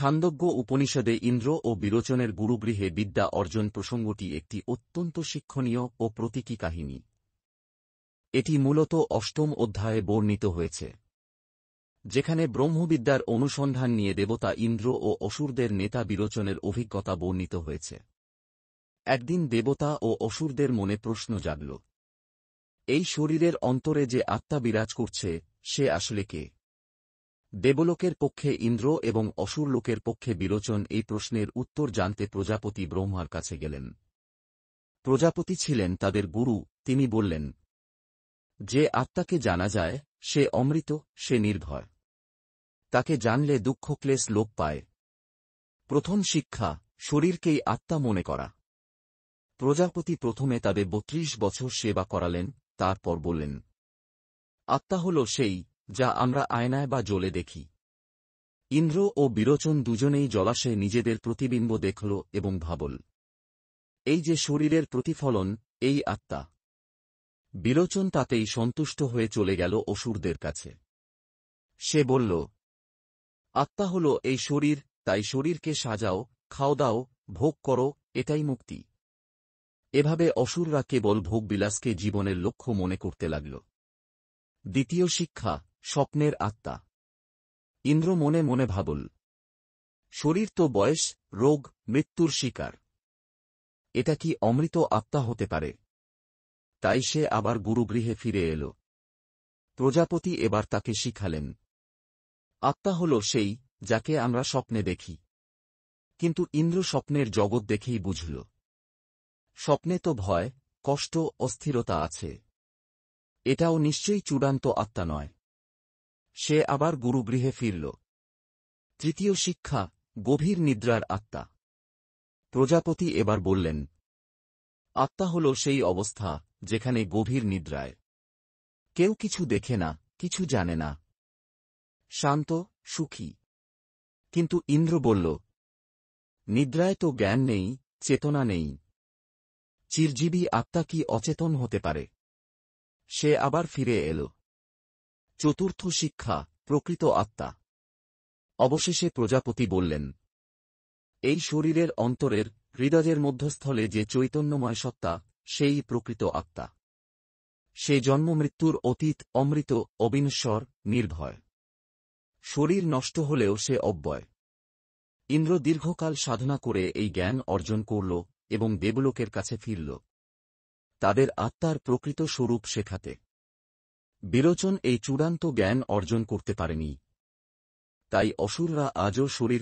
ছান্দোগ্য উপনিষদে ইন্দ্র ও বিরোচনের গুরুগৃহে বিদ্যা অর্জন প্রসঙ্গটি একটি অত্যন্ত শিক্ষণীয় ও প্রতীকী কাহিনী। এটি মূলত অষ্টম অধ্যায়ে বর্ণিত হয়েছে, যেখানে ব্রহ্মবিদ্যার অনুসন্ধান নিয়ে দেবতা ইন্দ্র ও অসুরদের নেতা বিরোচনের অভিজ্ঞতা বর্ণিত হয়েছে। একদিন দেবতা ও অসুরদের মনে প্রশ্ন জাগল, এই শরীরের অন্তরে যে আত্মা বিরাজ করছে সে আসলে কে? দেবলোকের পক্ষে ইন্দ্র এবং অসুর লোকের পক্ষে বিরোচন এই প্রশ্নের উত্তর জানতে প্রজাপতি ব্রহ্মার কাছে গেলেন। প্রজাপতি ছিলেন তাদের গুরু। তিনি বললেন, যে আত্মাকে জানা যায় সে অমৃত, সে নির্ভয়। তাকে জানলে দুঃখক্লেশ লোপ পায়। প্রথম শিক্ষা, শরীরকেই আত্মা মনে করা। প্রজাপতি প্রথমে তাদের ৩২ বছর সেবা করালেন, তারপর বললেন, আত্মা হল সেই যা আমরা আয়নায় বা জলে দেখি। ইন্দ্র ও বিরোচন দুজনেই জলাশয়ে নিজেদের প্রতিবিম্ব দেখল এবং ভাবল, এই যে শরীরের প্রতিফলন, এই আত্মা। বিরোচন তাতেই সন্তুষ্ট হয়ে চলে গেল অসুরদের কাছে। সে বলল, আত্মা হল এই শরীর, তাই শরীরকে সাজাও, খাও দাও, ভোগ করো, এটাই মুক্তি। এভাবে অসুররা কেবল ভোগবিলাসকে জীবনের লক্ষ্য মনে করতে লাগল। দ্বিতীয় শিক্ষা, স্বপ্নের আত্মা। ইন্দ্র মনে মনে ভাবল, শরীর তো বয়স, রোগ, মৃত্যুর শিকার। এটা কি অমৃত আত্মা হতে পারে? তাই সে আবার গুরুগৃহে ফিরে এল। প্রজাপতি এবার তাকে শিখালেন, আত্মা হল সেই যাকে আমরা স্বপ্নে দেখি। কিন্তু ইন্দ্র স্বপ্নের জগৎ দেখেই বুঝল, স্বপ্নে তো ভয়, কষ্ট, অস্থিরতা আছে। এটাও নিশ্চয়ই চূড়ান্ত আত্মা নয়। সে আবার গুরুগৃহে ফিরল। তৃতীয় শিক্ষা, গভীর নিদ্রার আত্মা। প্রজাপতি এবার বললেন, আত্মা হল সেই অবস্থা যেখানে গভীর নিদ্রায় কেউ কিছু দেখে না, কিছু জানে না, শান্ত, সুখী। কিন্তু ইন্দ্র বলল, নিদ্রায় তো জ্ঞান নেই, চেতনা নেই। চিরজীবী আত্মা কি অচেতন হতে পারে? সে আবার ফিরে এল। চতুর্থ শিক্ষা, প্রকৃত আত্মা। অবশেষে প্রজাপতি বললেন, এই শরীরের অন্তরের, হৃদয়ের মধ্যস্থলে যে চৈতন্যময় সত্তা, সেই প্রকৃত আত্মা। সে জন্মমৃত্যুর অতীত, অমৃত, অবিনশ্বর, নির্ভয়। শরীর নষ্ট হলেও সে অব্যয়। ইন্দ্র দীর্ঘকাল সাধনা করে এই জ্ঞান অর্জন করল এবং দেবলোকের কাছে ফিরল, তাদের আত্মার প্রকৃত স্বরূপ শেখাতে। বিরোচন এই চূড়ান্ত জ্ঞান অর্জন করতে পারেনি। তাই অসুররা আজও শরীর